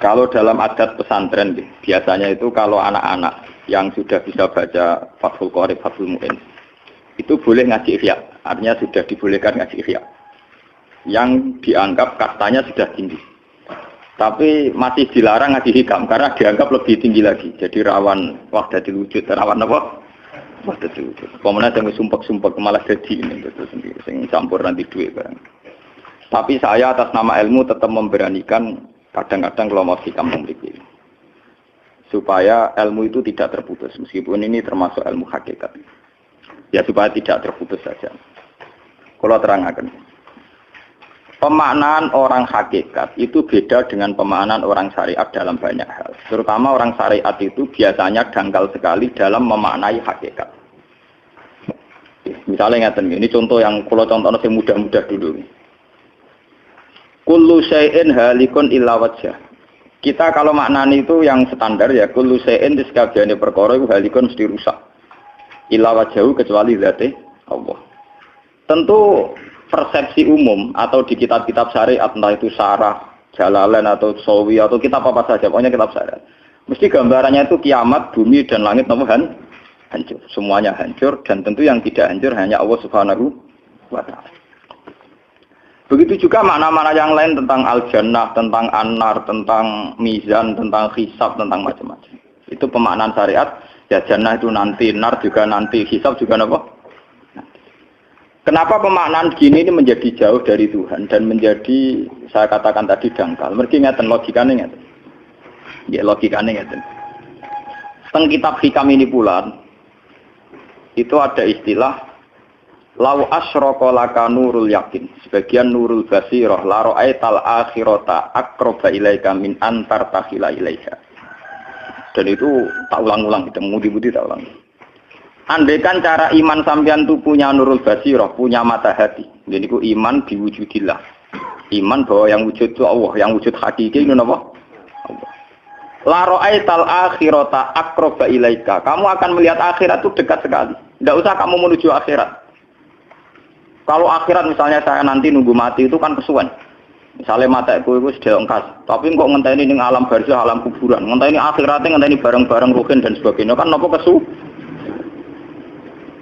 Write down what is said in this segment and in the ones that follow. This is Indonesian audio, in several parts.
Kalau dalam adat pesantren, biasanya itu kalau anak-anak yang sudah bisa baca Fathul Qorib, Fathul Mu'in, itu boleh ngaji ihya. Artinya sudah dibolehkan ngaji ihya. Yang dianggap kastanya sudah tinggi. Tapi masih dilarang ngaji hikam karena dianggap lebih tinggi lagi. Jadi rawan wahdatul wujud, rawan apa? Wahdatul wujud. Pemenang yang sumpek-sumpek malah jadi ini itu sendiri, sing campur nanti duit barang. Tapi saya atas nama ilmu tetap memberanikan kadang-kadang kalau mau hikam memiliki. Supaya ilmu itu tidak terputus, meskipun ini termasuk ilmu hakikat. Ya supaya tidak terputus saja. Kalau terangkan, pemaknaan orang hakikat itu beda dengan pemaknaan orang syariat dalam banyak hal. Terutama orang syariat itu biasanya dangkal sekali dalam memaknai hakikat. Misalnya ngeten, ini contoh yang kalau contohnya yang mudah-mudah dulu. Kullu syai'in halikun illa wajhah. Kita kalau maknani itu yang standar ya, kullu syai'in disekabiane perkara iku halikun mesti rusak. Illa wajhahu kecuali zate Allah. Tentu persepsi umum atau di kitab-kitab syariat, entah itu Syarah, Jalalain atau Sawi atau kitab apa saja, pokoknya kitab syariat. Mesti gambarannya itu kiamat, bumi dan langit hancur. Semuanya hancur dan tentu yang tidak hancur hanya Allah Subhanahu wa Ta'ala. Begitu juga makna-makna yang lain tentang al-jannah, tentang an-nar, tentang mizan, tentang hisab, tentang macam-macam. Itu pemaknaan syariat. Ya jannah itu nanti, nar juga nanti, hisab juga apa? Kenapa pemaknaan gini ini menjadi jauh dari Tuhan dan menjadi, saya katakan tadi, dangkal. Mereka ngeten logikanya ngeten. Ya logikanya ngeten. Teng kitab hikam ini pula, itu ada istilah lau asyraka laka nurul yakin, sebagian nurul basirah, la ra'aital akhirata aqraba ilaika min antar takhila ilaika. Dan itu tak ulang-ulang, kita mengudi-mudi tak ulang. Andaikan cara iman sampean itu punya nurul basirah, punya mata hati. Jadi itu iman diwujudillah. Iman bahwa yang wujud itu Allah, yang wujud hakiki itu apa? Allah. La ra'aital akhirata aqraba ilaika. Kamu akan melihat akhirat itu dekat sekali. Tidak usah kamu menuju akhirat. Kalau akhirat misalnya saya nanti nunggu mati itu kan kesuwen. Misalnya mataku itu sudah engkas, tapi kok ngenteni ning alam barzah, alam kuburan, ngenteni akhiratnya, ngenteni barang-barang ruhin dan sebagainya kan nopo kesu.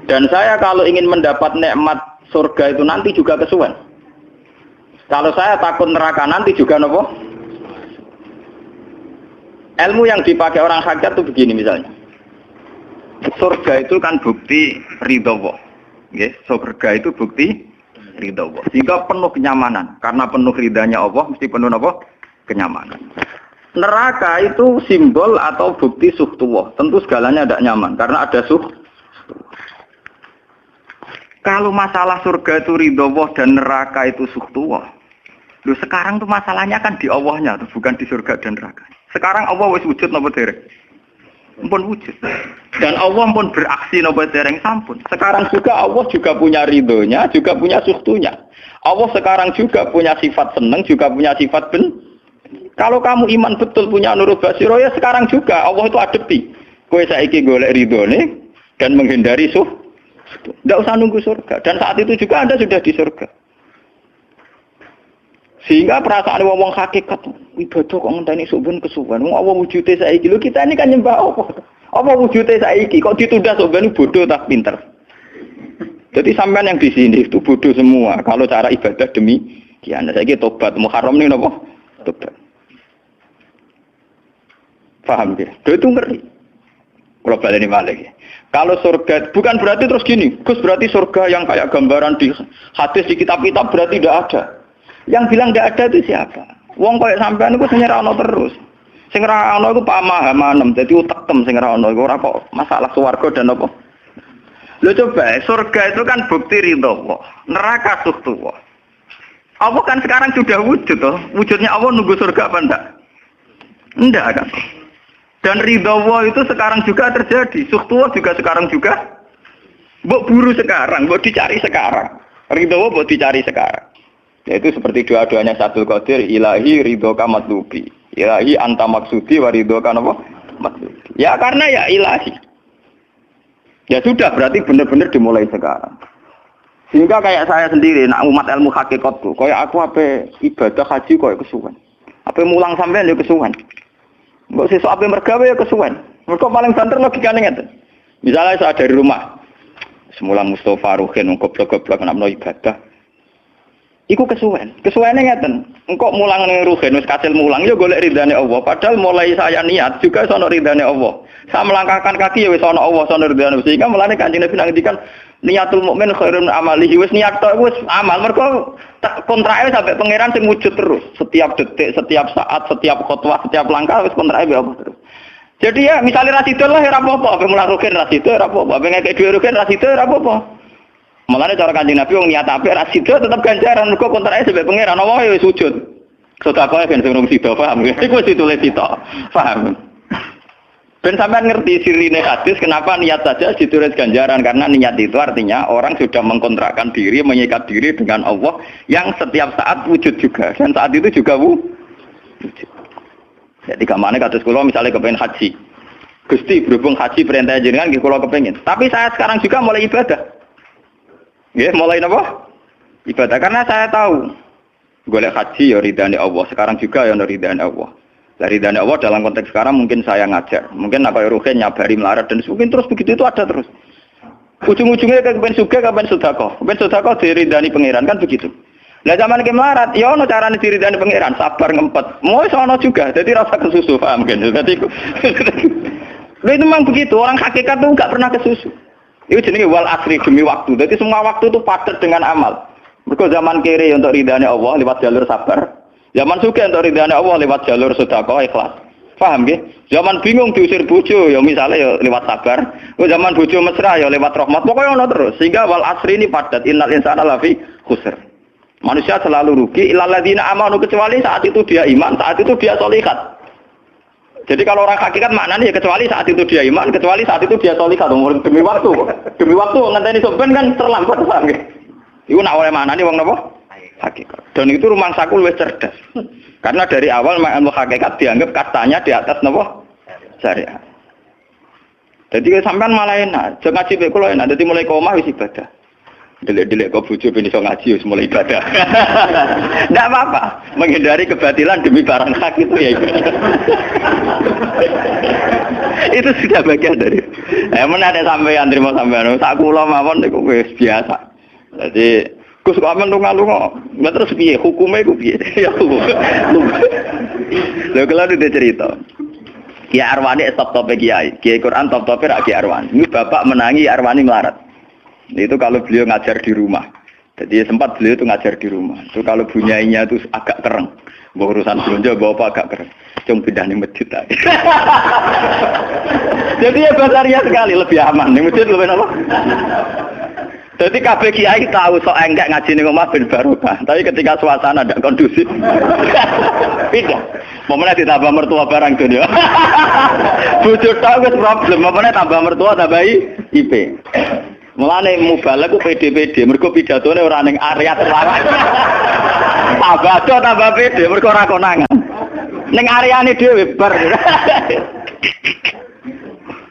Dan saya kalau ingin mendapat nikmat surga itu nanti juga kesuwen. Kalau saya takut neraka nanti juga nopo. Ilmu yang dipakai orang hakikat itu begini misalnya. Surga itu kan bukti ridho Allah. Yes, surga itu bukti ridha Allah. Sehingga penuh kenyamanan. Karena penuh ridhanya Allah, mesti penuh apa? Kenyamanan. Neraka itu simbol atau bukti suhtullah. Tentu segalanya tidak nyaman. Karena ada Kalau masalah surga itu ridha Allah dan neraka itu suhtullah. Loh sekarang tuh masalahnya kan di Allahnya, bukan di surga dan neraka. Sekarang Allah wis wujud napa dereng? Pun wujud. Dan Allah pun beraksi nopo dereng sampun. Sekarang juga Allah juga punya ridhonya, juga punya suhtunya. Allah sekarang juga punya sifat seneng, juga punya sifat Kalau kamu iman betul punya nurul basiro ya sekarang juga Allah itu adepi. Kowe saiki golek ridhone dan menghindari Tidak usah nunggu surga. Dan saat itu juga Anda sudah di surga. Sehingga perasaan wong hakikat ibadah kok ngenteni suben kesuwen. Wong Allah wujude saiki. Lho kita ini kan nyembah apa? Apa wujude saiki kok ditunda suben bodoh tak pinter. Jadi sampean yang di sini itu bodoh semua kalau cara ibadah demikian. Saiki tobat Muharram nih napa? Tobat. Paham ya? Itu ngeri. Kalau baleni malih. Kalau surga bukan berarti terus gini. Gus berarti surga yang kayak gambaran di hadis di kitab-kitab berarti tidak ada. Yang bilang tidak ada itu siapa? Wong koyo sampean iku sing ora ana terus. Sing ora ana iku pamahaman, dadi utekem sing ora ana iku ora kok masalah swarga dan apa. Lho coba, surga itu kan bukti ridho Allah, neraka suhtullah. Allah kan sekarang sudah wujud toh. Wujudnya Allah nunggu surga apa enggak? Enggak kan. Dan ridho Allah itu sekarang juga terjadi, suhtullah juga sekarang juga. Mbok buru sekarang, mbok dicari sekarang. Ridho Allah mbok dicari sekarang. Yaitu seperti doa-doanya Syaikhul Qadir, ilahi ridhoka matlubi, ilahi anta maksudi wa ridhoka apa? Matlubi. Ya karena ya ilahi. Ya sudah berarti benar-benar dimulai sekarang. Sehingga kayak saya sendiri, nak umat ilmu hakikatku, kayak aku apa ibadah haji kayak kesuwen. Apa mulang sampean ya kesuwen. Mbok sesuk apa mergawe ya kesuwen. Mergo paling banter logikane ngeten. Misalnya saya dari rumah, semula Mustafa Ruhin goblok-goblok nak menawa ibadah. Iku kesuwen. Kesuwene ngeten. Engkok mulang ning Ruhin wis kasil mulang ya golek ridane Allah. Padahal mulai saya niat juga sono ridane Allah. Saya melangkahkan kaki ya wis ana Allah sono ridane. Sehingga mulane Kanjeng Nabi ngendikan niatul mukmin khairun amalihi wis niat tok wis amal mergo kontrake sampai pangeran sing wujud terus setiap detik, setiap saat, setiap khotbah, setiap langkah wis kontrake be Allah terus. Jadi ya misalnya rasidul lah ora apa-apa, apa mulang rugen rasidul ora apa-apa, apa ngekek dhewe rugen rasidul ora apa-apa. Mulane cara Kanjeng Nabi wong niat apik rasidul tetep ganjaran mergo kontrake sampai pangeran Allah wis wujud. Sedekah ben sing rung sida paham. Iku wis ditulis sida. Paham. Ben sampean ngerti sirine hadis kenapa niat saja ditulis ganjaran karena niat itu artinya orang sudah mengkontrakkan diri, mengikat diri dengan Allah yang setiap saat wujud juga dan saat itu juga wujud. Jadi kamane kados kula misalnya kepengin haji. Gusti berhubung haji perintah jenengan nggih kula kepengin. Tapi saya sekarang juga mulai ibadah. Nggih, mulai napa? Ibadah karena saya tahu golek haji ya ridane Allah, sekarang juga ya ridane Allah. Dari dana Allah dalam konteks sekarang mungkin saya ngajar, mungkin apa Ruhin nyabari melarat dan mungkin terus begitu itu ada terus. Ujung-ujungnya kepen suga, kepen sodako diridani pangeran kan begitu. Nah zaman ke melarat, ya ono carane diridani pangeran, sabar ngempet, mau sono juga, jadi rasa kesusu paham kan? Jadi itu memang begitu, orang hakikat tuh nggak pernah kesusu. Itu jenenge wal asri demi waktu, jadi semua waktu itu padat dengan amal. Mergo zaman kiri untuk ridani Allah lewat jalur sabar. Zaman suka untuk ridhane Allah lewat jalur sedekah ikhlas. Paham nggih? Zaman bingung diusir bojo ya misalnya ya lewat sabar. Zaman bojo mesra ya lewat rahmat. Pokoknya ono terus. Sehingga wal asri ini padat innal insana lafi khusr. Manusia selalu rugi illal ladzina amanu kecuali saat itu dia iman, saat itu dia sholihat. Jadi kalau orang hakikat maknanya ya kecuali saat itu dia iman, kecuali saat itu dia sholihat demi waktu. Demi waktu ngenteni sampean kan terlambat paham nggih? Iku nak oleh maknane wong napa? Hakikat. Dan itu rumah sakul lebih cerdas. Karena dari awal ilmu hakikat dianggap kastanya di atas nopo syariat. Jadi sampean malah enak. Jangan ngaji kula enak. Jadi mulai koma wis ibadah. Delik-delik kok bojo ben iso ngaji wis mulai ibadah. Enggak apa-apa. Menghindari kebatilan demi barang hak itu ya ibadah. Itu sudah bagian dari. Menarik sampean terima sampean. Sak kula mawon niku wis biasa. Jadi Gus kok amen lunga-lunga. Lah terus piye hukume iku piye? Ya hukum. Lha kalau ada cerita. Kiai Arwani top-tope kiai. Kiai Quran top-tope rak Kiai Arwani. Ini bapak menangi Arwani melarat. Itu kalau beliau ngajar di rumah. Jadi sempat beliau itu ngajar di rumah. Itu kalau bunyainya itu agak kereng. Bawa urusan belanja bawa agak kereng. Cung pindah ning masjid ae. Jadi ya basaria sekali lebih aman. Ning masjid lebih apa? Jadi kabeh kiai tahu sok enggak ngaji ning omah ben barokah. Tapi ketika suasana tidak kondusif, pindah. Momennya ditambah mertua barang dunia. Bojo tok wis problem, momennya tambah mertua tambah IP. Mulane mubalek ku PD-PD, mergo pidatone ora ning area terlarang. Tambah PD, mergo ora konangan. Ning areane dhewe bar.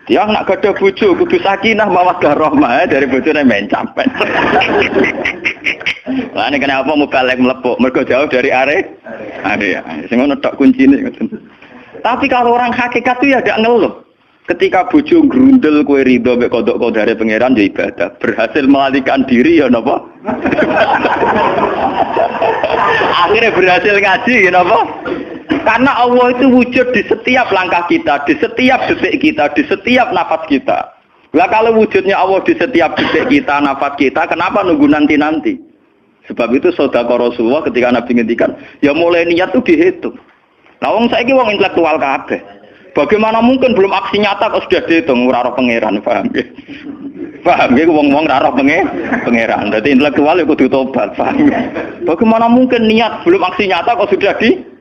Dia nak gadah bojo kudu sakinah mawaddah rahmah dari bojone men campen. Lah nek kenapa mubalek mlepuk mergo jauh dari area. Sing ngono tok kuncine ngoten. Tapi kalau orang hakikat itu ya gak ngeluh. Ketika bojo grundel kowe ridho mek kodok kodare pangeran ya ibadah. Berhasil melalikan diri ya napa? Akhirnya berhasil ngaji ya napa? Karena Allah itu wujud di setiap langkah kita, di setiap detik kita, di setiap nafas kita. Lah kalau wujudnya Allah di setiap detik kita, nafas kita, kenapa nunggu nanti-nanti? Sebab itu sedekah Rasulullah ketika Nabi ngendikan, ya mulai niat itu dihitung. Nah wong saiki wong intelektual kabeh. Bagaimana mungkin belum aksi nyata kok sudah dihitung ora roh pangeran, paham nggih? Paham nggih wong-wong ora roh pangeran. Dadi intelektual ya kudu tobat, paham. Bagaimana mungkin niat belum aksi nyata kok sudah di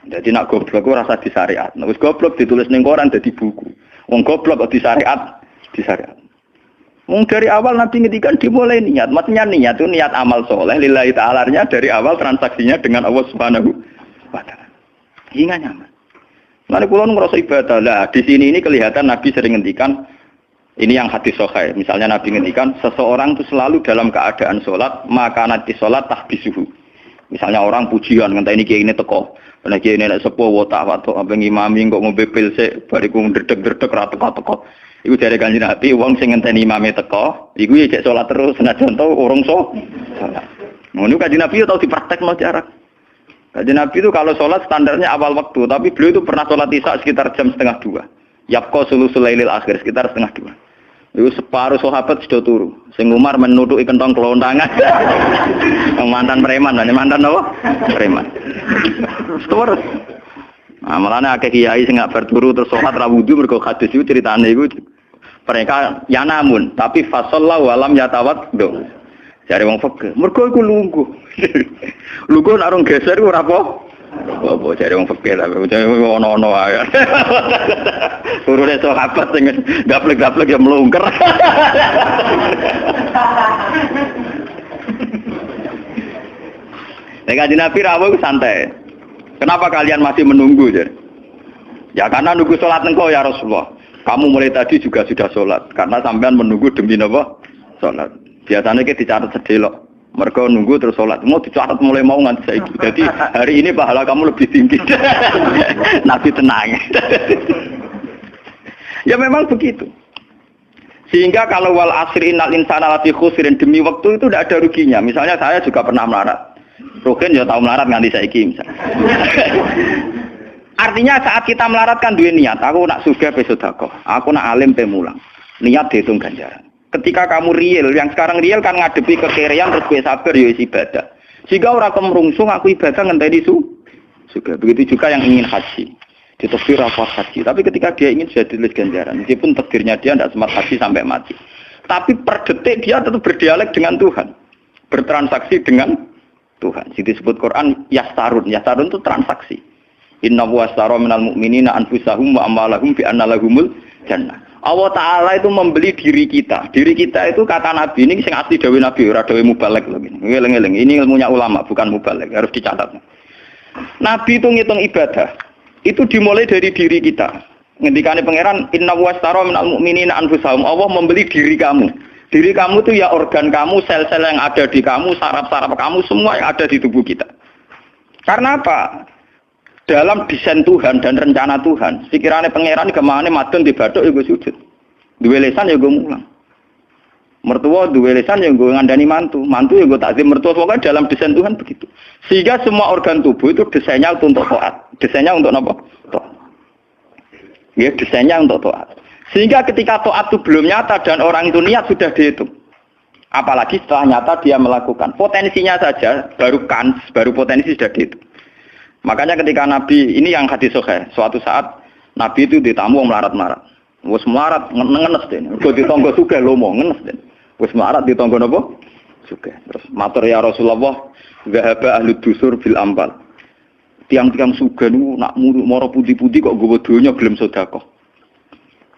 jadi nak goblok ku rasa di syariat. Nek wis goblok ditulis ning koran dadi buku. Wong goblok kok di syariat. Wong dari awal Nabi ngendikan dimulai niat. Maksudnya niat itu niat amal soleh lillahi ta'ala-nya dari awal transaksinya dengan Allah Subhanahu wa taala. Hingga nyaman. Lalu kula ngrasa ibadah. Lah di sini ini kelihatan Nabi sering ngendikan ini yang hadis sahih. Misalnya Nabi ngendikan seseorang itu selalu dalam keadaan salat, maka nanti salat tahbisuhu. Misalnya orang pujian ngenteni kiai ini teko. Nek kiai nek sepuh watak watuk apa ngimami kok ngombe pil sik bariku ndredeg-ndredeg ra teko-teko. Iku jare Kanjeng Nabi wong sing ngenteni imame teko, iku ya cek salat terus senajan to urung salat. Ngono Kanjeng Nabi tau dipraktekno jarak. Kanjeng Nabi itu kalau salat standarnya awal waktu, tapi beliau itu pernah salat Isya sekitar jam 1:30. Yapqa sulusul lailil akhir sekitar 1:30. Iku separuh sahabat sudah turu. Sing Umar menutuki kentong kelontangan. Mantan preman, mantan apa? Preman. Terus. Nah, malahnya akeh kiai sing gak berturu terus salat ra wudu mergo hadis iku critane iku mereka ya namun tapi fasallahu alam yatawad. Jare wong fikih, mergo iku lungguh. Lungguh nek orang geser iku ora apa. Apa jare wong fikih lah, ono-ono ae. Turune sahabat sing gaplek-gaplek ya mlungker. Nek Kanjeng Nabi rawuh santai. Kenapa kalian masih menunggu, Jar? Ya karena nunggu sholat engkau ya Rasulullah. Kamu mulai tadi juga sudah sholat. Karena sampean menunggu demi apa? Sholat. Biasanya kita dicatat sedelok. Mereka nunggu terus sholat. Mau dicatat mulai mau nganti saiki. Jadi hari ini pahala kamu lebih tinggi. Nabi tenang. Ya memang begitu. Sehingga kalau wal asri innal insana lafi khusrin demi waktu itu tidak ada ruginya. Misalnya saya juga pernah melarat. Rogen ya tahu melarat nganti saiki misalnya. Artinya saat kita melarat kan duwe niat, aku nak sugih pe sedekah, aku nak alim pe mulang. Niat dihitung ganjaran. Ketika kamu real, yang sekarang real kan ngadepi kekerean terus kowe sabar ya ibadah. Jika ora kemrungsung aku ibadah ngenteni sugih. Begitu juga yang ingin haji. Ditakdir apa haji, tapi ketika dia ingin sudah ditulis ganjaran, meskipun takdirnya dia tidak sempat haji sampai mati. Tapi per detik dia tetap berdialek dengan Tuhan. Bertransaksi dengan Tuhan. Jadi disebut Quran yastarun. Yastarun itu transaksi. Inna wastara minal mu'minina anfusahum wa amwalahum bi anna lahumul jannah. Allah Ta'ala itu membeli diri kita. Diri kita itu kata Nabi ini sing asli dawuh Nabi ora dawuh mubalek lho ngene. Ngeling-eling. Ini ilmunya ulama bukan mubalek, harus dicatat. Nabi itu ngitung ibadah. Itu dimulai dari diri kita. Ngendikane pangeran inna wastara minal mu'minina anfusahum. Allah membeli diri kamu. Diri kamu itu ya organ kamu, sel-sel yang ada di kamu, saraf-saraf kamu, semua yang ada di tubuh kita. Karena apa? Dalam desain Tuhan dan rencana Tuhan, pikirannya pangeran kemana madon di badok ya gue sujud. Dua lesan ya gue mulang. Mertua dua lesan ya gue ngandani mantu. Mantu ya gue takzim mertua. Pokoknya dalam desain Tuhan begitu. Sehingga semua organ tubuh itu desainnya untuk taat. Desainnya untuk apa? Taat. Ya, desainnya untuk taat. Sehingga ketika taat itu belum nyata dan orang itu niat sudah dihitung. Apalagi setelah nyata dia melakukan. Potensinya saja baru potensi sudah dihitung. Makanya ketika Nabi, ini yang hadis sahih, suatu saat Nabi itu ditamu melarat-marat. Wes melarat ngenes deh. Kok ditonggo sugih lomo ngenes deh. Wes melarat ditonggo napa? Sugih. Terus matur ya Rasulullah, zahaba ahlu dusur bil ambal. Tiang-tiang sugih niku nak moro putih-putih kok nggawa donya gelem sedekah.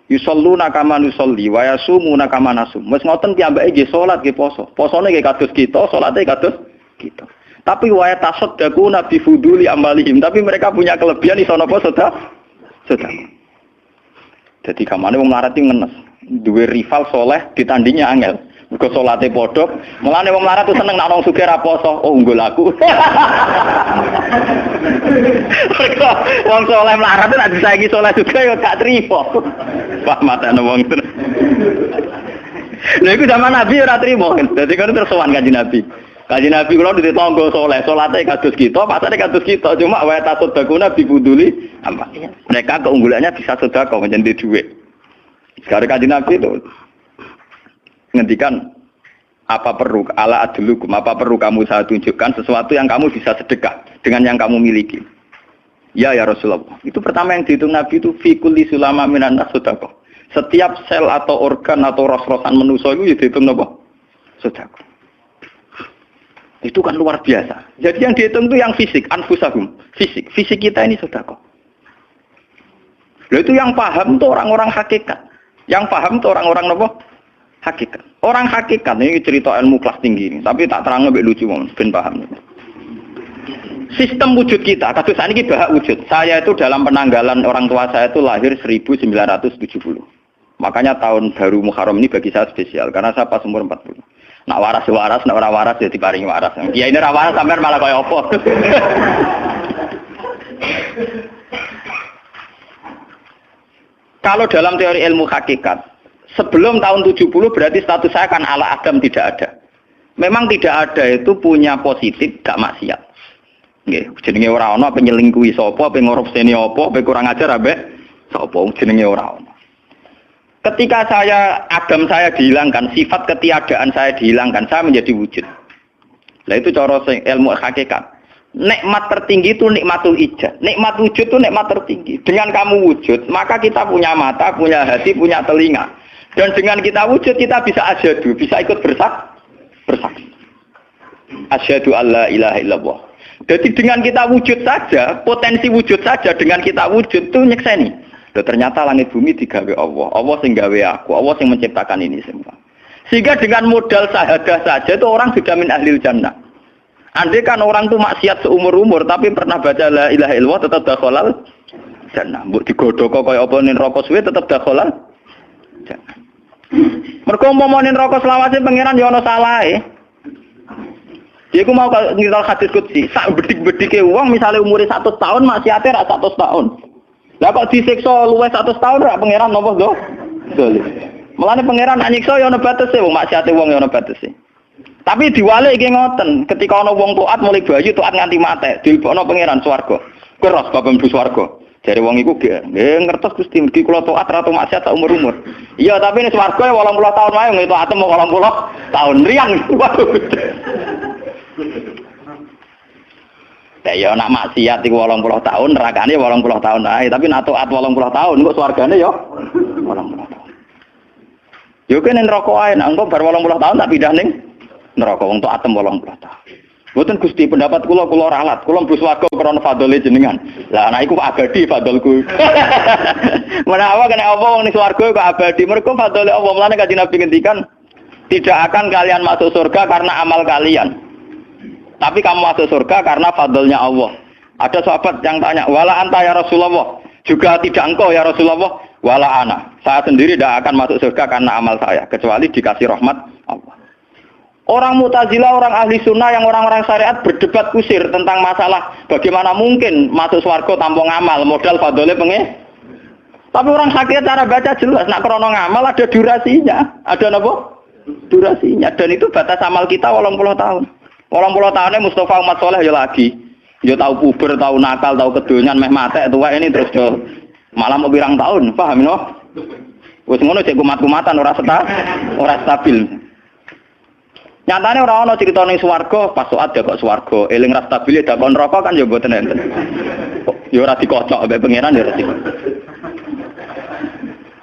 Yusalluna kama nusolli wa yasumuna kama nasum. Wis ngoten piyambake nggih salat nggih poso. Posone nggih kados kita, salate kados kita. Tapi wa tasaddaquna bi fuduli amalihim. Tapi mereka punya kelebihan iso napa sedekah. Jadi kamane wong melarat iki ngenes. Duwe rival soleh ditandingi angel. Mergo salate padha. Mulane wong melarat tuh seneng nek wong sugih ra poso. Oh unggul aku. Wong soleh melarat nek disaingi soleh sugih ya gak trimo. Pak matane wong tenan. Lha iku zaman Nabi ora trimo. Dadi kan terus sowan Kanjeng Nabi. Kanjeng Nabi kula ditonggo soleh, salate kados kita, pasane kados kita. Cuma wa tasodakuna bi buduli apa? Mereka keunggulannya bisa sedekah menjadi duit. Sekarang Kanjeng Nabi itu ngendikan apa perlu ala adlukum, apa perlu kamu saya tunjukkan sesuatu yang kamu bisa sedekah dengan yang kamu miliki. Ya Rasulullah. Itu pertama yang dihitung Nabi itu fi kulli sulama minan nas sedekah. Setiap sel atau organ atau ros-rosan manusia itu dihitung apa? Sedekah. Itu kan luar biasa. Jadi yang dihitung itu yang fisik, anfusahum, fisik. Fisik kita ini sedekah. Lalu itu yang paham itu orang-orang hakikat. Yang paham itu orang-orang apa? Hakikat. Orang hakikat ini cerita ilmu kelas tinggi ini, tapi tak terang lebih lucu ben paham. Sistem wujud kita, kasus ini bahak wujud. Saya itu dalam penanggalan orang tua saya itu lahir 1970. Makanya tahun baru Muharram ini bagi saya spesial karena saya pas umur 40. Nak waras, nak ora waras ya diparingi waras. Kiai ini ora waras sampean malah kaya apa? Kalau dalam teori ilmu hakikat, sebelum tahun 70 berarti status saya kan ala Adam tidak ada. Memang tidak ada itu punya positif gak maksiat. Nggih, jenenge ora ana apa nyelingkuhi sapa, apa ngorupseni apa, apa kurang ajar ambek sapa jenenge ora ana. Ketika Adam saya dihilangkan, sifat ketiadaan saya dihilangkan, saya menjadi wujud. Lah itu cara ilmu hakikat. Nikmat tertinggi itu nikmatul ijad. Nikmat wujud itu nikmat tertinggi. Dengan kamu wujud, maka kita punya mata, punya hati, punya telinga. Dan dengan kita wujud, kita bisa asyhadu, bisa ikut bersaksi. Asyhadu alla ilaha illallah. Jadi dengan kita wujud saja, potensi wujud saja dengan kita wujud itu nyekseni. Loh, ternyata langit bumi digawe Allah. Allah sing gawe aku, Allah sing menciptakan ini semua. Sehingga dengan modal syahadah saja itu orang sudah min ahlil jannah. Andai kan orang itu maksiat seumur-umur tapi pernah baca la ilaha illallah tetap dakhalal jannah. Mbok digodhog kaya apa ning neraka suwe tetap dakhalal jannah. Mergo umpama ning neraka selawase pangeran ya ana salahe. Iku mau ngiral hadis qudsi, sak bedik-bedike wong misale umure 100 tahun maksiate ra 100 tahun. Lah kok disiksa luwih 100 tahun ra pangeran napa lho? Dolim. Mulane pangeran nyiksa ya ana batese wong maksiate wong ya ana batese. Tapi diwale iki ngoten, ketika ana wong taat mulai bayu taat nganti mate, dilebokno pangeran swarga. Keros bab mlebu swarga. Jare wong iku nggih ngertos Gusti mergi kula taat ra tau maksiat sak umur-umur. Iya, tapi ning swarga 80 tahun wae ngene taat mau 80 tahun riang. Waduh. Ya nak maksiat iku 80 tahun, nerakane 80 tahun ae, tapi nak taat 80 tahun kok swargane ya 80 tahun. Yo kene neraka ae, nak engko bar 80 tahun tak pindah ning neraka wong tok atem 80 tahun. Mboten Gusti pendapat kula ralat, kula mlebu swarga krana fadhole jenengan. Lah anak iku abadi fadholku. Menawa kena apa wong ning swarga kok abadi? Mergo fadhole Allah. Mulane Kanjeng Nabi ngendikan, tidak akan kalian masuk surga karena amal kalian. Tapi kamu masuk surga karena fadlnya Allah. Ada sahabat yang tanya, "Wala anta ya Rasulullah?" Juga tidak engkau ya Rasulullah? Wala ana. Saya sendiri tidak akan masuk surga karena amal saya, kecuali dikasih rahmat Allah. Orang Mu'tazilah, orang ahli sunnah yang orang-orang syariat berdebat kusir tentang masalah bagaimana mungkin masuk swarga tanpa ngamal, modal fadhole pengen. Tapi orang hakikat cara baca jelas, nak krono ngamal ada durasinya. Ada apa? Durasinya. Dan itu batas amal kita 80 tahun. 80 tahunnya Mustafa umat soleh ya lagi. Ya tahu puber, tahu nakal, tahu kedonyan, meh matek tua ini terus yo malah mau birang tahun, paham no? Wes ngono cek kumat-kumatan ora stabil. Nyatane ora ana crita ning swarga, pas saat ya kok swarga, eling ra stabil ya kon neraka kan ya mboten enten. Ya ora dikocok mbek pangeran ya ora dikocok.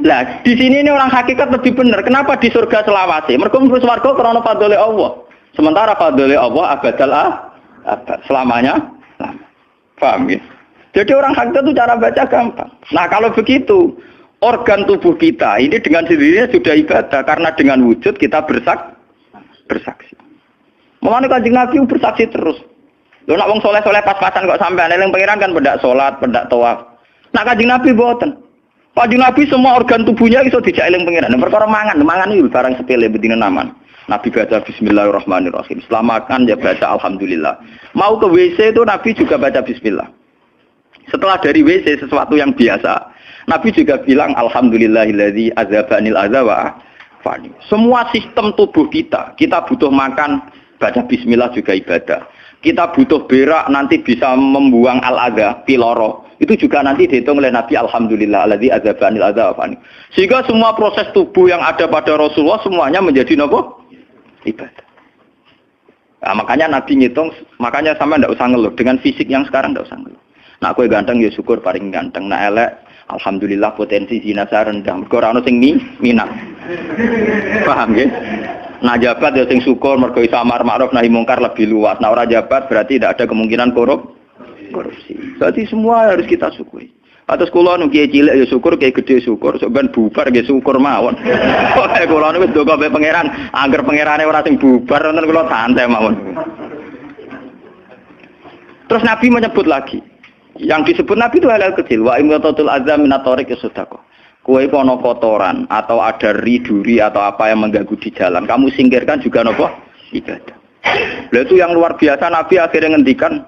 Lah, di sini ini orang hakikat lebih benar. Kenapa di surga selawase? Mergo mlebu swarga krana fadhole Allah. Sementara fadhole Allah abadal abad, selamanya. Paham ya? Jadi orang hakikat itu cara baca gampang. Nah, kalau begitu, organ tubuh kita ini dengan sendirinya sudah ibadah karena dengan wujud kita bersaksi. Mulane Kanjeng Nabi bersaksi terus. Lho nek wong soleh-soleh pas-pasan kok sampean eling pangeran kan pendak salat, pendak tawaf. Nek Kanjeng Nabi mboten. Kanjeng Nabi semua organ tubuhnya iso dijak eling pangeran. Perkara mangan iki barang sepele bedine naman. Nabi baca bismillahirrahmanirrahim. Setelah makan ya baca alhamdulillah. Mau ke WC itu Nabi juga baca bismillah. Setelah dari WC sesuatu yang biasa, Nabi juga bilang alhamdulillahilladzi azhabanil adza wa fani. Semua sistem tubuh kita butuh makan, baca bismillah juga ibadah. Kita butuh berak nanti bisa membuang al-adza, piloro. Itu juga nanti dihitung oleh Nabi alhamdulillah alladzi azhabanil adza wa fani. Sehingga semua proses tubuh yang ada pada Rasulullah semuanya menjadi apa? Ibadah. Nah, makanya Nabi ngitung, makanya sama ndak usah ngeluh dengan fisik yang sekarang ndak usah ngeluh. Nah, kowe ganteng ya syukur paling ganteng. Nah, elek alhamdulillah potensi zina saya rendah. Mergo ora ono sing minat. Paham nggih? Nah, jabat ya sing syukur mergo iso amar ma'ruf nahi mungkar lebih luas. Nah, ora jabat berarti tidak ada kemungkinan korupsi. Berarti semua harus kita syukuri. Atus kula nu kiye cilik ya syukur, kiye gedhe syukur, sok ben bubar nggih syukur mawon. Pokoke kula niku ndonga mbek pangeran, angger pangerane ora sing bubar wonten kula santai mawon. Terus Nabi menyebut lagi. Yang disebut Nabi itu hal-hal kecil. Wa imatatul azza min at-tariq sedekah. Kue kono kotoran atau ada riduri atau apa yang mengganggu di jalan, kamu singkirkan juga nopo ibadah. Lalu itu yang luar biasa Nabi akhirnya ngendikan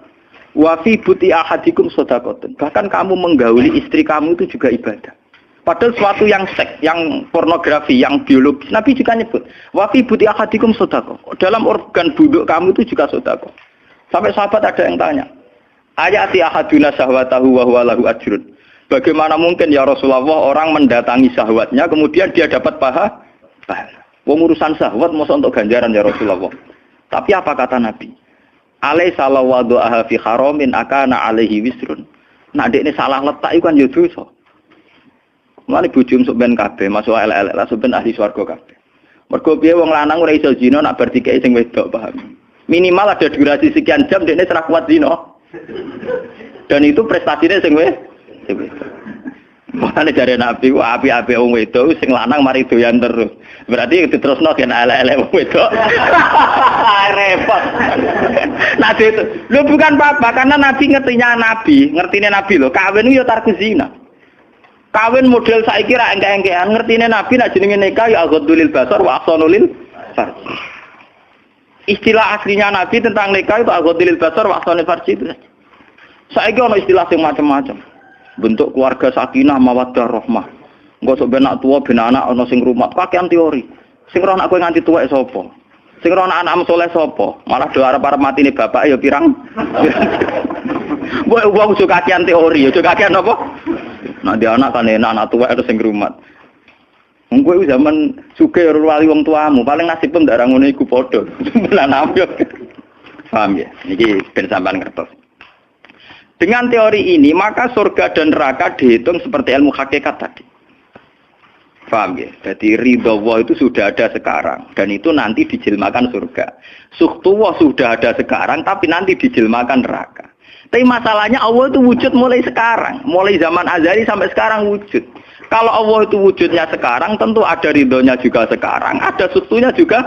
wa fi buti ahadikum shadaqatun. Bahkan kamu menggauli istri kamu itu juga ibadah. Padahal suatu yang seks, yang pornografi, yang biologis, Nabi juga nyebut wa fi buti ahadikum shadaqah. Dalam organ buduk kamu itu juga sedekah. Sampai sahabat ada yang tanya, ayati ahaduna syahwatahu wa huwa lahu ajrun. Bagaimana mungkin ya Rasulullah orang mendatangi syahwatnya kemudian dia dapat pahala? Wong urusan syahwat masa untuk ganjaran ya Rasulullah. Tapi apa kata Nabi? Alaisa lawadhu'aha fi haramin akana alaihi wisrun. Nah dekne salah letak iku kan ya dosa. Mulane bojo sok ben kabeh masuk elek-elek lah ben ahli swarga kabeh. Mergo piye wong lanang ora iso zina nak bar dikeki sing wedok paham. Minimal ada durasi sekian jam dekne ora kuat zina. Dan itu prestasinya sing makanya dari Nabi ku api-api wong wedok sing lanang mari doyan terus. Berarti diterusno gen elek-elek wong wedok. Repot. Nah itu lu bukan apa-apa karena Nabi ngertine Nabi lho, kawin ku ya tarku zina. Kawin model saiki ra engke-engkean ngertine Nabi nek jenenge nikah ya ghadulil basar wa ahsanul farj. Istilah aslinya Nabi tentang nikah itu ghadulil basar wa ahsanul farj itu. Saiki ono istilah sing macam-macam. Bentuk keluarga sakinah mawaddah rahmah. Engko sok ben anak tuwa ben anak ana sing rumat, kakean teori. Sing roh anak kowe nganti tuwek sapa? Sing roh anak-anak saleh sapa? Malah do arep-arep matine bapak ya pirang. Wong suka kakean teori, ya kakean apa? Nah dia anak kan enak anak tuwek itu sing rumat. Wong kowe zaman sugih wali wong tuamu, paling nasib pun ndak ngono iku padha. Lan amyo. Paham ya? Niki ben sampean ngertos. Dengan teori ini, maka surga dan neraka dihitung seperti ilmu hakikat tadi. Paham ya? Jadi ridho Allah itu sudah ada sekarang. Dan itu nanti dijelmakan surga. Suhtullah sudah ada sekarang, tapi nanti dijelmakan neraka. Tapi masalahnya Allah itu wujud mulai sekarang. Mulai zaman azali sampai sekarang wujud. Kalau Allah itu wujudnya sekarang, tentu ada ridhonya juga sekarang. Ada suhtunya juga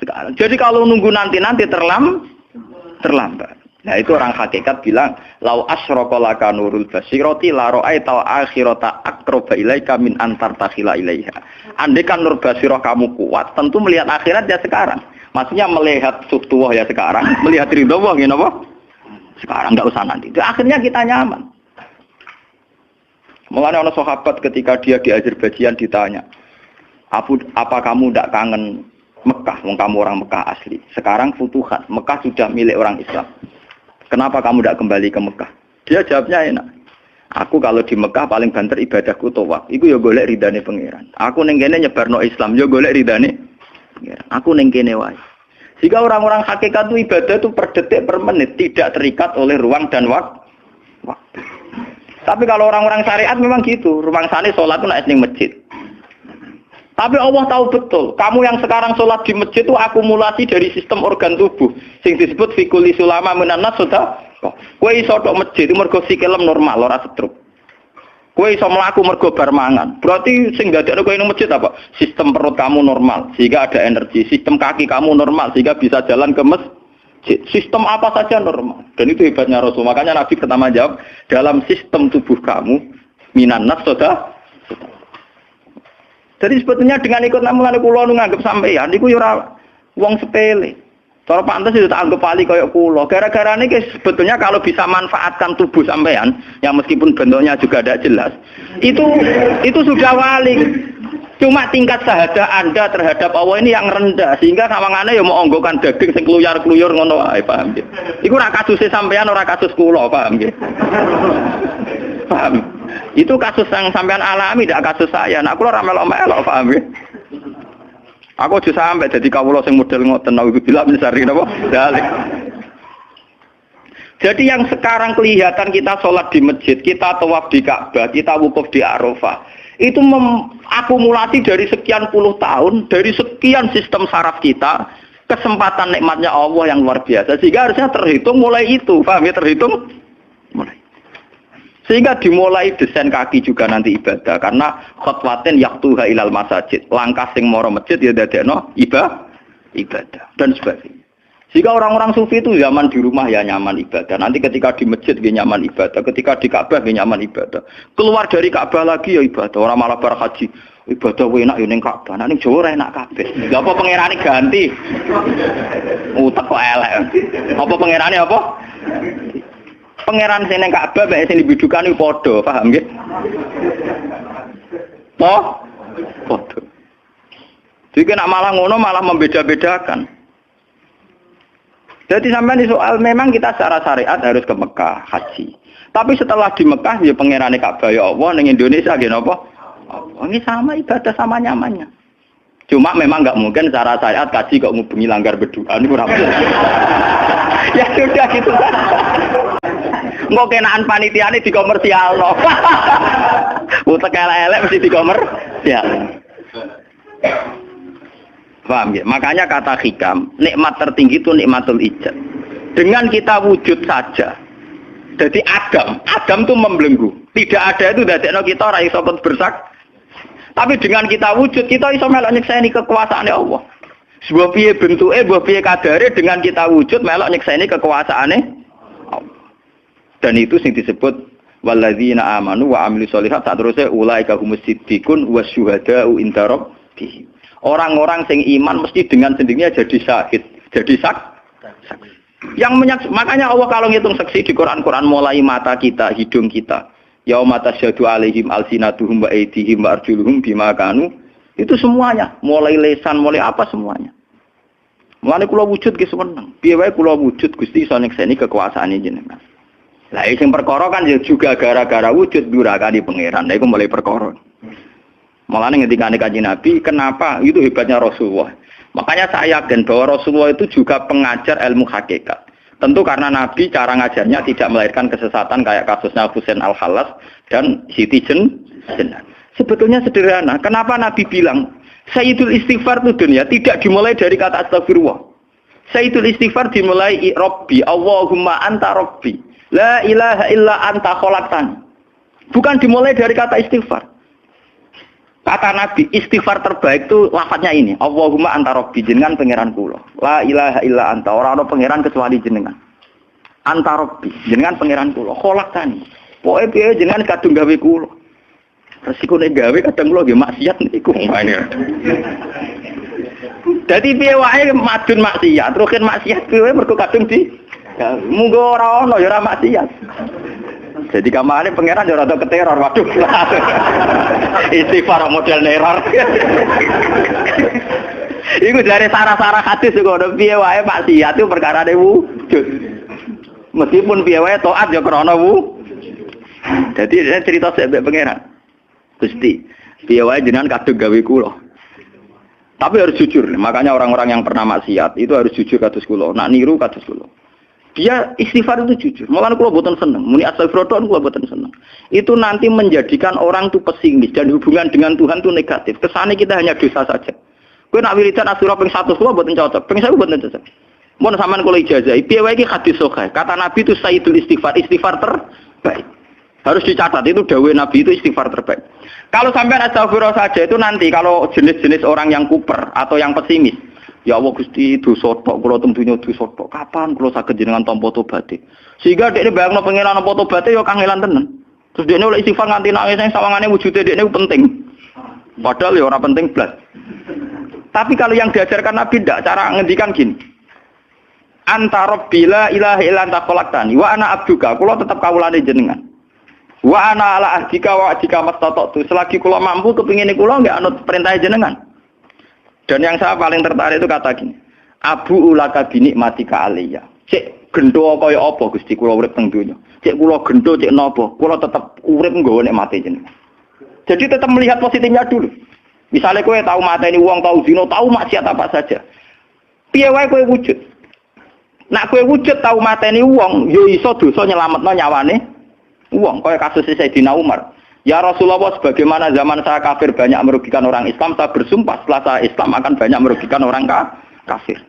sekarang. Jadi kalau nunggu nanti-nanti terlambat. Nah itu orang hakikat bilang lau asyraka laka nurul basirati la ra'aita akhirata aqraba ilaika min antar takhila ilaiha. Andai kan nur basirah kamu kuat, tentu melihat akhirat ya sekarang. Maksudnya melihat suhtuwah ya sekarang, melihat ridho Allah ngene apa? Sekarang enggak usah nanti. Itu akhirnya kita nyaman. Mulanya orang sahabat ketika dia di Azerbaijan ditanya, apa kamu tidak kangen Mekah? Wong kamu orang Mekah asli. Sekarang futuhat, Mekah sudah milik orang Islam. Kenapa kamu tidak kembali ke Mekah? Dia jawabnya enak. Aku kalau di Mekah paling banter ibadahku tawaf. Iku ya golek ridane pangeran. Aku ning kene nyebarno Islam, ya golek ridane pangeran. Aku ning kene wae. Jika orang-orang hakikat itu ibadah itu per detik per menit, tidak terikat oleh ruang dan waktu. Tapi kalau orang-orang syariat memang gitu. Ruang sana sholat itu naik ning masjid. Tapi Allah tahu betul, kamu yang sekarang sholat di masjid itu akumulasi dari sistem organ tubuh. Sing disebut fikuli sulama minanas sudah. Kowe iso tok masjid itu mergo sikilem normal, ora stroke. Kowe iso mlaku mergo bar mangan. Berarti sing dadekno kowe ning masjid apa? Sistem perut kamu normal, sehingga ada energi. Sistem kaki kamu normal, sehingga bisa jalan ke masjid. Sistem apa saja normal. Dan itu hebatnya Rasul. Makanya Nabi pertama jawab, dalam sistem tubuh kamu minanas sudah. Jadi sebetulnya dengan ikut namulan kula nu nganggep sampeyan niku ya ora wong sepele. Cara pantes itu tak anggap pali kaya kula. Gara-gara niki sebetulnya kalau bisa manfaatkan tubuh sampeyan yang meskipun bentuknya juga tidak jelas, itu sudah wali. Cuma tingkat syahadah Anda terhadap Allah ini yang rendah sehingga sawangane ya mau onggokan daging sing kluyar-kluyur ngono wae, paham nggih. Iku ora kasuse sampeyan ora kasus kula, paham nggih. Paham. Itu kasus yang sampean alami, tidak kasus saya. Nak kula ora melok-melok, paham ya? Aku aja sampai jadi kawula sing model ngoten naudzubillah min syarri napa? Dalik. Jadi yang sekarang kelihatan kita sholat di masjid, kita tawaf di Ka'bah, kita wukuf di Arafah, itu akumulasi dari sekian puluh tahun, dari sekian sistem saraf kita, kesempatan nikmatnya Allah yang luar biasa. Sehingga harusnya terhitung mulai itu, paham ya? Terhitung mulai. Sehingga dimulai desain kaki juga nanti ibadah karena khotwatin yaktuha ilal masajid, langkah sing moro masjid ya dadekno ibadah dan sebagainya. Jika orang-orang sufi itu zaman di rumah ya nyaman ibadah, nanti ketika di masjid dia nyaman ibadah, ketika di Ka'bah dia nyaman ibadah, keluar dari Ka'bah lagi ya ibadah. Orang malah bar haji ibadah enak ya ning Ka'bah, ning Jawa ora enak kabeh. Lha apa pangerane ganti? Utek kok elek. Apa pangerane apa? Pangeran sing ning Ka'bah mek sing dibidukan iku padha, paham nggih? Padha. Jadi nak malah ngono malah membeda-bedakan. Jadi sampai di soal memang kita secara syariat harus ke Mekah haji. Tapi setelah di Mekah ya pangerane Ka'bah ya Allah ning Indonesia nggih napa? Ini sama ibadah sama nyamannya. Cuma memang nggak mungkin secara syariat haji kok ngubungi langgar berdua niku ora. Ya sudah gitu kan. Engko kenaan panitiane dikomersialno. Utek elek mesti dikomersial. Paham ya? Makanya kata hikam, nikmat tertinggi itu nikmatul ijad. Dengan kita wujud saja. Jadi Adam itu membelenggu. Tidak ada itu dadekno kita ora iso bersak. Tapi dengan kita wujud, kita iso melok nyekseni kekuasaane Allah. Sebuah piye bentuke, sebuah piye kadare dengan kita wujud melok nyekseni kekuasaane Allah. Dan itu sing disebut walladzina amanu wa amilus sholihat saterusé ulaika humus siddiqun wasyuhada'u inda rabbihim. Orang-orang sing iman mesti dengan sendirinya jadi syahid, jadi saksi. Makanya Allah kalau ngitung saksi di Quran mulai mata kita, hidung kita, yauma tasyhadu alaihim alsinatuhum wa aydihim wa arjuluhum bima kanu, itu semuanya, mulai lesan, mulai apa semuanya. Mulane kula wujud ge seneng. Piye wae kula wujud Gusti iso nyekseni kekuasaane jenengan. Lah sing perkara kan juga gara-gara wujud durakane pangeran. Lha iku mulai perkara. Makanya ketika Kanjeng Nabi, kenapa? Itu hebatnya Rasulullah. Makanya saya yakin bahwa Rasulullah itu juga pengajar ilmu hakikat. Tentu karena Nabi cara ngajarnya tidak melahirkan kesesatan kayak kasusnya Husain Al-Khallas dan Siti Jenar. Sebetulnya sederhana. Kenapa Nabi bilang Sayyidul Istighfar itu dunia tidak dimulai dari kata astagfirullah. Sayyidul Istighfar dimulai Rabbi, Allahumma anta Rabbi, la ilaha illa anta khalaqtani. Bukan dimulai dari kata istighfar. Kata Nabi, istighfar terbaik itu lafadznya ini. Allahumma anta rabbi, jenengan pangeran kula. La ilaha illa anta, ora ana pangeran kecuali jenengan. Anta rabbi, jenengan pangeran kula. Kholaqtani. Pokoke piye jenengan kadung gawe kula. Resiko nek gawe kadang kula nggih maksiat niku. Dadi piye wae madun maksiat, rukin maksiat piye mergo kadung di munggo ora ana ya ora maksiat. Jadi kamane pangeran yo rada keteror, waduh. Istighfar model neror. Iku dari sarah-sarah hadis kok ono piye wae maksiat itu perkarane wujud. Meskipun piye wae taat yo krana Jadi dia cerita sebab pangeran. Gusti, piye wae jenengan kadung gawe kula. Tapi harus jujur. Makanya orang-orang yang pernah maksiat itu harus jujur kados kula. Nak niru kados kula. Dia istighfar itu jujur. Malah kula boten seneng. Muni astagfirullah kula boten seneng. Itu nanti menjadikan orang itu pesimis dan hubungan dengan Tuhan itu negatif. Kesane kita hanya dosa saja. Kowe nak wiridan asura ping 100 kula boten cocok. Ping 1000 boten cocok. Mun sampean kula ijazahi, piye wae iki hadis sahih. Kata Nabi itu sayyidul istighfar terbaik. Harus dicatat itu dawuh Nabi itu istighfar terbaik. Kalau sampean astagfirullah saja itu nanti kalau jenis-jenis orang yang kuper atau yang pesimis. Ya Allah Gusti dosa tok kula teng donya dosa tok. Kapan kula saged jenengan tampa tobaté? Sehingga dekne bayangno pengenan tampa tobaté ya kangelan tenan. Terus dekne oleh istighfar nganti nangis sing sawangane wujude dekne penting. Padahal ya ora penting blas. Tapi kalau yang diajarkan Nabi ndak cara ngendikan gini. Anta rabbi la ilaha illa anta khalaqtani wa ana abduka. Kula tetep kawulane jenengan. Wa ana ala ahdika wa ahdika mastata'tu. Selagi kula mampu kepingine kula nggak anut perintah jenengan. Dan yang saya paling tertarik itu kata gini, Abu ulaka binikmatika aliyah. Cek gendo kaya apa Gusti kula urip teng donya. Cek kula gendo cek napa, kula tetep urip nggawa nikmate jenengan. Jadi tetap melihat positifnya dulu. Misalnya kowe tahu mateni wong, tahu zina, tahu maksiat apa saja. Piye wae kowe wujud. Nak kowe wujud tahu mateni wong, yo iso dosa nyelametno nyawane wong. Kaya kasus Sayyidina Umar. Ya Rasulullah, sebagaimana zaman saya kafir banyak merugikan orang Islam, saya bersumpah setelah saya Islam akan banyak merugikan orang kafir.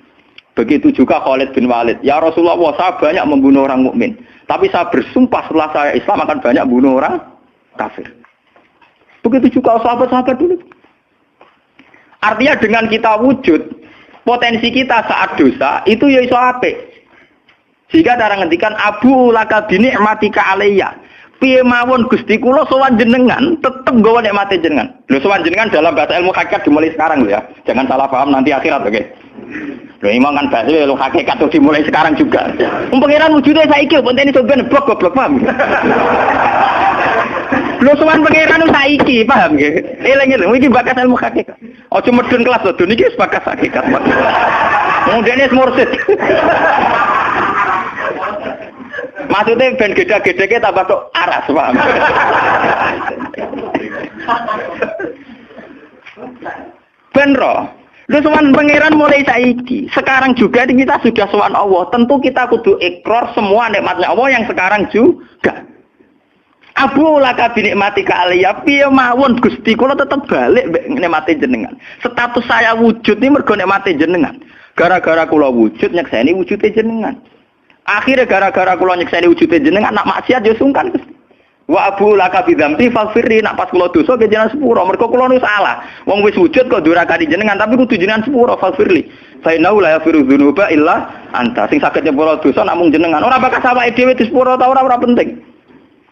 Begitu juga Khalid bin Walid. Ya Rasulullah, saya banyak membunuh orang mukmin, tapi saya bersumpah setelah saya Islam akan banyak membunuh orang kafir. Begitu juga sahabat-sahabat dulu. Artinya dengan kita wujud, Potensi kita saat dosa itu ya iso apik. Jika cara ngendikan abu laka binikmatika alayya. Piye mawon Gusti kula sowan jenengan tetep nggawa nikmate jenengan. Lho sowan jenengan dalam bahasa ilmu hakikat dimulai sekarang lho ya. Jangan salah paham nanti akhirat oke. Lho imam kan bahasa ilmu hakikat tuh dimulai sekarang juga. Pangeran wujude saiki pontene sampeyan goblok paham. Lho sowan pangeran saiki paham nggih. Eling-eling iki bakas ilmu hakikat. Aja medun kelas lho niki wis bakas hakikat. Mudene mursid. Maksudnya ben gede-gedeke tambah kok aras, paham? Ben roh. Lu sowan pangeran mulai saiki. Sekarang juga kita sudah sowan Allah. Tentu kita kudu ikrar semua nikmatnya Allah yang sekarang juga. Abu laka binikmatika alayya piye mawon Gusti kula tetep balik nikmate jenengan. Status saya wujud ini mergo nikmate jenengan. Gara-gara kula wujud nyekseni wujude jenengan. Akhirnya gara-gara kula nyekseni wujude jenengan nak maksiat yo sungkan Gusti. Wa abu laka bidzambi faghfirli nak pas kula dosa ke jenengan sepuro mergo kula nu salah. Wong wis wujud kok durakani jenengan tapi kudu jenengan sepuro faghfirli. Fa innahu la yaghfiru dzunuba illa anta. Sing saged nyepuro dosa namung jenengan. Ora bakal awake dhewe disepuro ta ora penting.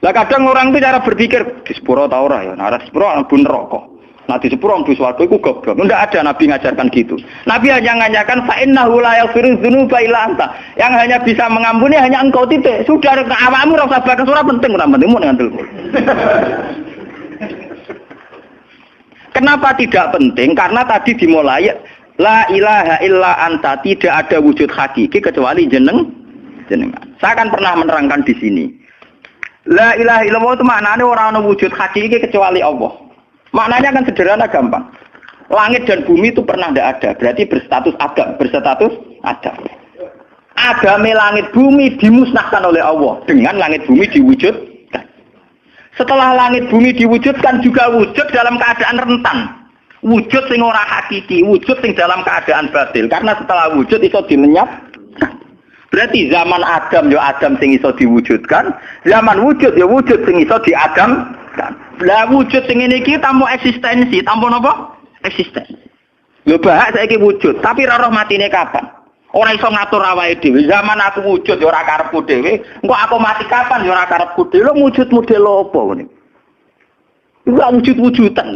Lah kadang orang itu cara berpikir disepuro ta ora ya. Nah disepuro mlebu neraka. Nah disepuro mlebu swarga iku goblok. Ndak ada nabi ngajarkan gitu. Nabi hanya ngajarkan fa innahu la yaghfiru dzunuba illa anta. Yang hanya bisa mengampuni hanya engkau titik. Sudah awakmu ora usah bakas ora penting mun ngandel. Kenapa tidak penting? Karena tadi dimulai la ilaha illa anta, tidak ada wujud hakiki kecuali jenengan. Saya akan pernah menerangkan di sini. La ilaha illallah itu maknanya orang ana wujud hakiki kecuali Allah. Maknanya kan sederhana gampang. Langit dan bumi itu pernah tidak ada, berarti berstatus ada. Agame langit bumi dimusnahkan oleh Allah dengan langit bumi diwujudkan. Setelah langit bumi diwujudkan juga wujud dalam keadaan rentan. Wujud sing ora hakiki, wujud sing dalam keadaan batil. Karena setelah wujud iso dilenyapkan. Berarti zaman Adam ya Adam sing iso diwujudkan, zaman wujud ya wujud sing iso diadamkan. Lah wujud sing ngene iki tanpa eksistensi, tanpa napa? Eksistensi. Lho bahak saiki wujud, tapi ora roh matine kapan? Ora iso ngatur awake dhewe. Zaman aku wujud ya ora karepku dhewe, engko aku mati kapan ya ora karepku dhewe. Lho wujud model apa ngene? Iku wujud-wujudan.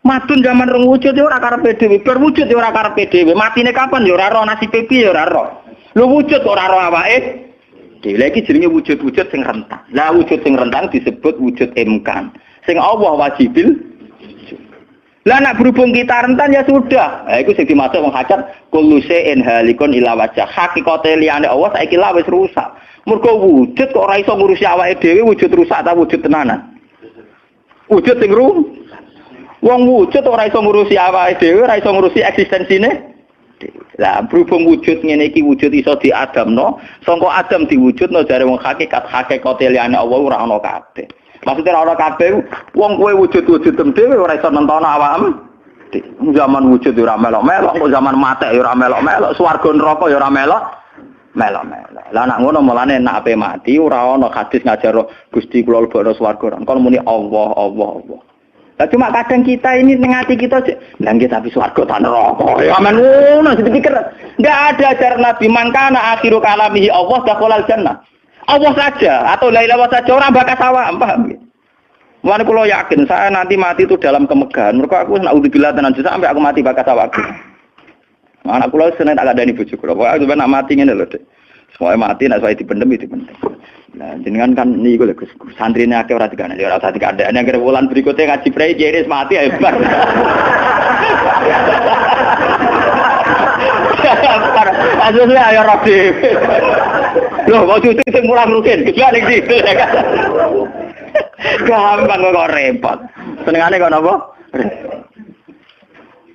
Madun zaman rong wujud ya ora karepe dhewe, berwujud ya ora karepe dhewe. Matine kapan ya ora roh, nasibe piye ya ora roh. Lho wujud ora roh awake. Dhewe iki jenenge wujud-wujud sing rentang. Lah wujud sing rentang disebut wujud imkan. Sing Allah wajibil. Lah nek berhubung kita rentan ya sudah. Lah iku sing dimaksud wong hajat kullu shay'in halikun ila wajh. Hakikate liyane Allah saiki lah wis rusak. Mergo wujud kok ora iso ngurusi awake dhewe wujud rusak ta wujud tenanan. Wujud sing wong wujud ora iso ngurusi awake dhewe, ora iso ngurusi eksistensine. Lah berhubung wujud ngene iki wujud iso diadamno, sangka Adam diwujudno jare wong hakikate liyane Allah ora ana kabeh. Maksudnya ora ana kabeh wong kowe wujud-wujud dhewe ora iso nentono awakmu. Zaman wujud ya ora melok-melok, kok zaman mate ya ora melok-melok, swarga neraka ya ora melok-melok. Lah nek ngono mulane nek ape mati ora ana hadis ngajaro Gusti kula lebokno swarga. Kon muni Allah. Nah, cuma kadang kita ini ngati kita lah nggih tapi swarga ta neraka. Ya aman ngono dipikir. Enggak ada ajaran Nabi mangkana akhiru kalamihi Allah dakhalal jannah. Allah saja atau la ilaha saja orang bakas awak, paham nggih? Mulane kula yakin saya nanti mati itu dalam kemegahan. Mergo aku naudzubillah tenan sampai aku mati bakas awakku. Anak kula seneng tak kadani bojo kula. Pokoke sampe nak mati ngene lho, Dik. Semoga mati nek saya dipendem itu penting. Nah, jenengan kan niku lho Gus. Santrine akeh ora dikandani, ora usah dikandani. Nek wulan berikutnya ngaji prei jenis mati ae bar. Asline ayo rapi. Loh, kok cucu sing mulang rugen, gila ning situ ya kan. Gampang kok repot. Senengane kok napa?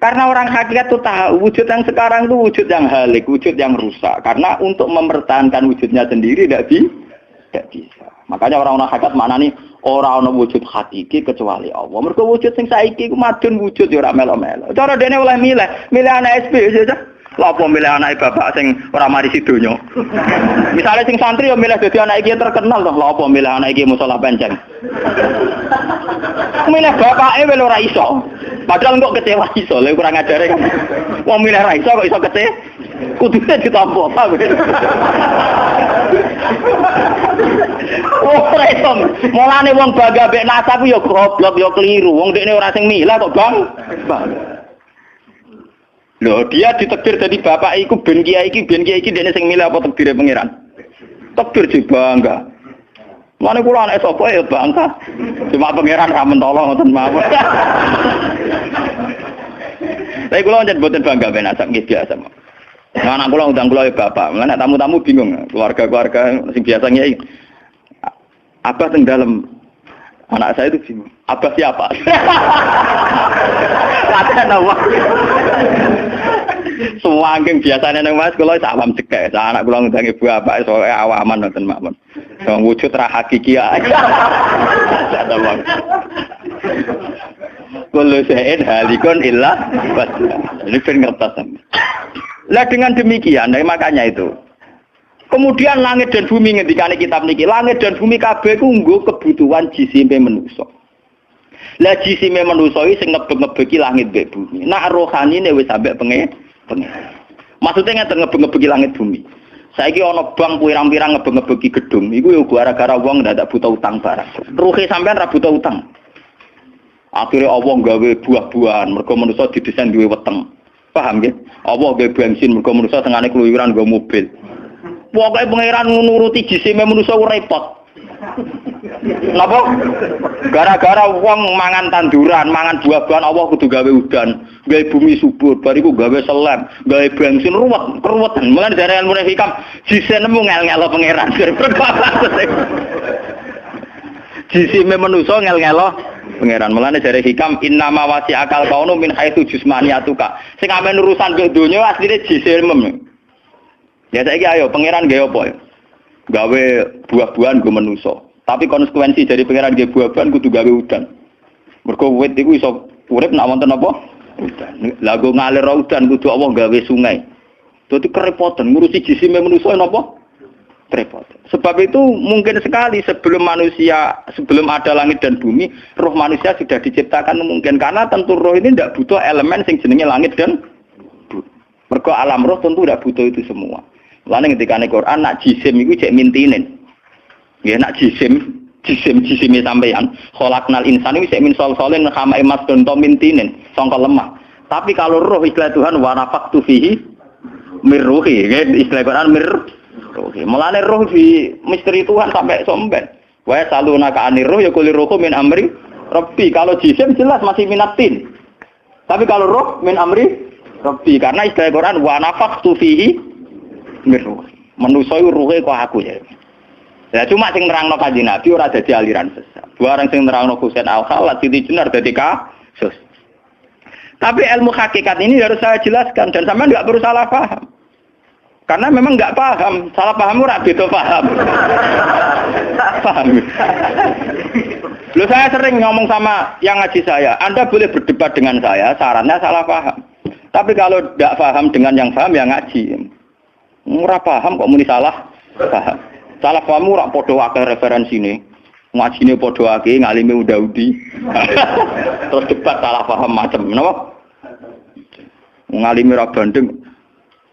Karena orang hakikat itu tahu wujud yang sekarang itu wujud yang halik, wujud yang rusak. Karena untuk mempertahankan wujudnya sendiri tidak bisa. Makanya orang-orang hakikat mana nih orang-orang wujud hakiki kecuali Allah. Mereka wujud yang saiki ku madun wujud ya ora melo-melo. Cara dene oleh milih anak SP saja. Lha apa milih anake bapak sing ora mari sidonya. Misale sing santri yo milih dadi anake iki terkenal toh, lha apa milih anake iki musala penceng. Milih bapake wel ora iso. Padahal kok kecewa iso, lha kurang ajare kan. Wong milih ra iso kok iso kecewa. Kudune ditampa ta. Ora iso. Mulane wong bangga mbek nasab yo goblok yo keliru. Wong dekne ora sing milah kok, Bang. Loh, dia ditakdir dari bapak iku ben kiai iki dene sing milih apa takdire pangeran. Takdir je bangga. Mane kula anak sapa ya bangga. Cuma pangeran ra mentolo ngoten mawon. Tapi kula njen boten bangga ben asap nggih biasa. Nah, anak kula undang kula ya bapak. Mulane tamu-tamu bingung, keluarga-keluarga sing biasa kiai. Abah teng dalem. Anak saya itu bingung. Abah siapa? Latihan apa? Semua angking biasanya nang Mas kula awam cekek. Anak kula ngundang ibu bapak soalnya awaman nonton mawon. Wong wujud ra hakiki ae. Kullu shay'in halikun illa wajhah. Ini ben ngertos. Lah dengan demikian, makanya itu. Kemudian langit dan bumi ngendikane kitab niki, langit dan bumi kabeh ku nggo kebutuhan jisime manusa. Lah jisime manusa iki sing ngebeg-ngebegi langit mbek bumi. Nak rohanine wis sampe pengen. Maksudnya ngeten ngebeg-ngebegi langit bumi. Saiki ana bank pirang-pirang ngebeg-ngebegi gedung, iku yo gara-gara wong ndak butuh utang barang. Ruhe sampean ra butuh utang. Akhire Allah gawe buah-buahan, mergo manusa didesain duwe weteng. Paham nggih? Allah gawe bensin mergo manusa tengane keluyuran nggo mobil. Pokoke pangeran nuruti jisime manusa repot. Napa? Gara-gara wong mangan tanduran, mangan buah-buahan Allah kudu gawe udan, gawe bumi subur, bariku gawe selam, gawe bensin ruwet-ruwetan. Mulane dari ilmu hikam jise nemu ngel-ngelo pangeran. Jisime manusa ngel-ngelo pangeran. Mulane dari hikam innama wasi akal kaunu min haitsu jusmaniyatuka. Sing amen urusan ke donya asline jisime. Ya saiki ayo pangeran gawe apa ya? Gawe buah-buahan go manusa. Tapi konsekuensi dari pangeran gawe buah-buahan kudu gawe udan. Mergo wit iku iso urip nek wonten apa? Udan. Lah go ngalir udan kudu Allah gawe sungai. Dadi kerepotan ngurusi jisime manusa napa? Repot. Sebab itu mungkin sekali sebelum ada langit dan bumi, roh manusia sudah diciptakan mungkin karena tentu roh ini tidak butuh elemen sing jenenge langit dan bumi. Mergo alam roh tentu tidak butuh itu semua. Lalu ketika di Quran nak jisim itu cek mintinin, ya nak jisim sampeyan. Kholaknal insan itu cek min solin kama emas donto mintinin, songkol lemah. Tapi kalau roh istilah Tuhan wanafaktu fihi mirruhi, ya istilah Quran mirruhi. Mulane roh di misteri Tuhan sampai somben. Wa saluna ka anir roh ya kulir roh min amri Rabbi. Kalau jisim jelas masih minatin. Tapi kalau roh min amri Rabbi karena istilah Quran wanafaktu fihi mirruh. Manusa iku ruhe kok aku ya. Ya cuma sing nerangno Kanjeng Nabi ora dadi aliran sesat. Barang sing nerangno Husain Al-Khalat Siti Jenar dadi kasus. Tapi ilmu hakikat ini harus saya jelaskan dan sampean enggak perlu salah paham. Karena memang enggak paham, salah paham ora beda paham. Paham. Loh saya sering ngomong sama yang ngaji saya, Anda boleh berdebat dengan saya, sarannya salah paham. Tapi kalau tidak paham dengan yang paham ya ngaji. Ora paham kok muni salah paham. Salah paham ora padha akeh referensine. Ngajine padha akeh ngalime udah-udi. Terus debat salah paham macam napa? Ngalime ra bandeng.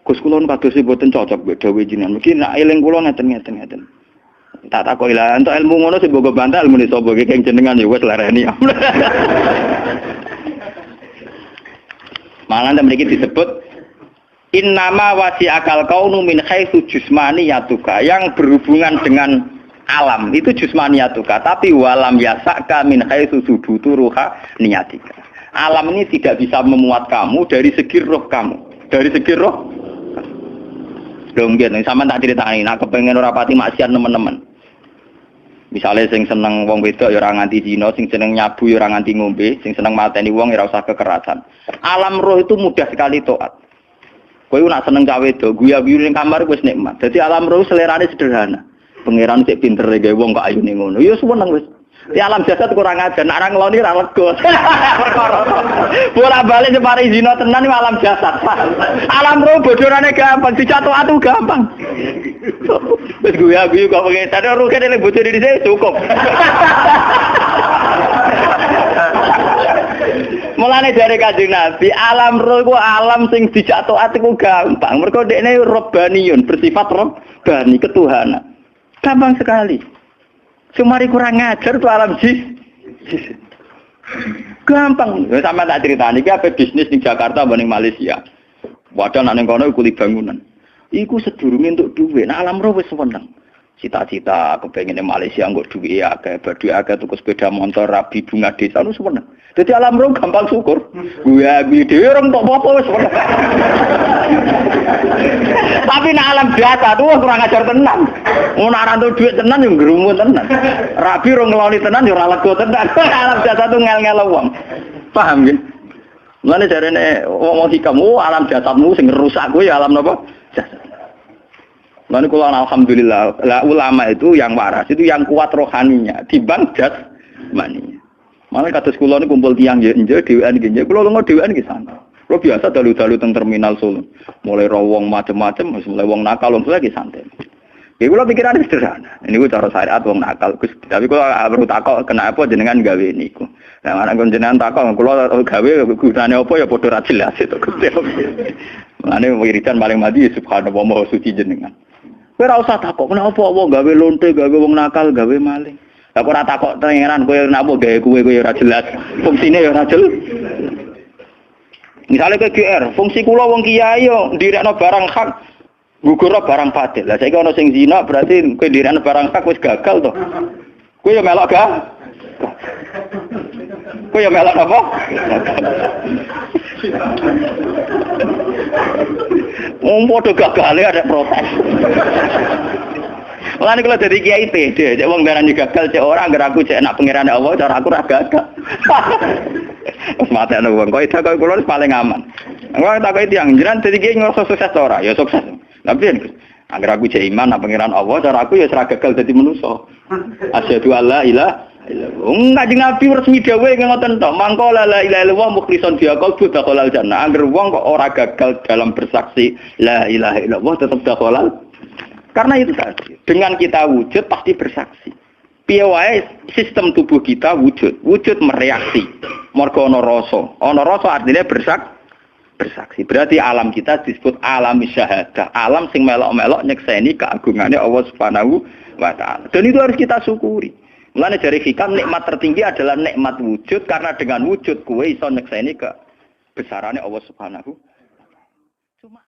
Gus kula kados mboten cocok mbek dawuh jenengan. Mungkin nek eling kula ngeten. Tak takoki lah entuk ilmu ngono sing mbok bantah ilmune sapa iki keng jenengan ya wis lereni. Malah mriki disebut innama wasi akal kaunu min haitsu jusmaniyatuka yang berhubungan dengan alam itu jusmaniyatuka tapi walam yasaka min haitsu subutu ruha niyatika. Alam ini tidak bisa memuat kamu dari segi roh kamu. Dari segi roh. Lho nggih sampean tak critani nek kepengin ora pati maksiat teman-teman. Misalnya sing seneng wong wedok ya ora nganti dina, sing seneng nyabu ya ora nganti ngombe, sing seneng mateni wong ya ora usah kekerasan. Alam roh itu mudah sekali taat. Kowe nak seneng cawe wedok, guyu-guyu ning kamar wis nikmat. Dadi alam roh selerane sederhana. Pangeran sik pintere gawe wong kok ayune ngono. Ya seneng wis. Di alam jasad kurang ajar, nak orang ngeloni ra lega. Bola-balik separi zina tenan iki alam jasad. Alam roh bodorane gampang, dicatu atu gampang. Wis guyu kok pengen tadi ruh kene bocor di sini cukup. Mulane dari Kanjeng Nabi, alam roh iku alam sing dijak taat iku gampang. Mergo dekne robbaniyun, bersifat robbani, ketuhanan. Gampang sekali. Cuma kurang ngajar tuh alam jin. Gampang. Sama tak critani iki ape bisnis ning Jakarta mbek ning Malaysia. Wadah nang kono kuli bangunan. Iku sedurunge entuk dhuwit. Nah alam roh wis seneng. Cita-cita kepengine Malaysia nggo duwe akeh, badhe akeh tuku sepeda motor, rabi bunga desa lu seneng. Dadi alam roh gampang syukur. Gue dhewe ora entuk apa-apa wis seneng. Tapi nek alam biasa tuh kurang ajar tenan. Ngono ora entuk dhuwit tenan yo ngrumun tenan. Rabi ora ngeloni tenan yo ora lega tenan. Alam biasa tuh ngel-ngel wong. Paham nggih? Mulane jarene wong hikamu alam jasadmu sing rusak kuwi alam napa? Jasad. Lalu kalau alhamdulillah, ulama itu yang waras, itu yang kuat rohaninya, dibang jasmaninya. Malah kata sekolah ini kumpul tiang jenje, dewan jenje, kalau lo dewan di sana. Lo biasa dalu-dalu teng terminal Solo, mulai rawong macam-macam, mulai wong nakal, wong lagi santai. Ya kalau pikiran sederhana, ini gue cara syariat wong nakal, tapi kalau perlu takok kenapa jenengan gawe niku. Nah, mana jenengan takok, kalau gawe gunane apa ya podo ra jelas itu. Mane wiridan paling mati subhanallah maha suci jenengan. Kowe ora usah takok kenapa wong gawe lonte, gawe wong nakal, gawe maling. Lah kok ora takok pangeran kowe napa gawe kowe ora jelas. Fungsine ya ora jelas. Misale ke GR, fungsi kula wong kiai yo ndirekno barang hak, gugurno barang batil. Lah saiki ana sing zina berarti kowe ndirekno barang hak wis gagal to. Kowe yo melok ga? Kowe yo melok apa? Padha gagale ada protes. Mulane kalau dari kiai pede, cek wong darani gagal cek ora anggar aku cek nak pangeran Allah cara aku ra gagal. Wes matene wong kok itu kula paling aman. Engko tak kok tiyang jenengan dadi kiai ngrasa sukses ora? Ya sukses. Tapi anggar aku cek iman nak pangeran Allah cara aku ya ora gagal dadi manusa. Asyhadu alla ilaha enggak jeng Nabi resmi dawuh ngoten tok. Mangko la ilaha illallah mukhlishon biha qalbu dakhalal jannah. Angger wong kok ora gagal dalam bersaksi la ilaha illallah tetap dakhalal. Karena itu tadi, dengan kita wujud pasti bersaksi. Piye wae sistem tubuh kita wujud mereaksi. Mergo ana rasa. Ana rasa artinya bersaksi. Berarti alam kita disebut alam syahadah. Alam sing melok-melok nyekseni keagungane Allah Subhanahu wa taala. Dan itu harus kita syukuri. Mulane dari hikam nikmat tertinggi adalah nikmat wujud karena dengan wujud kowe iso nyekseni kebesarannya Allah Subhanahu. Cuma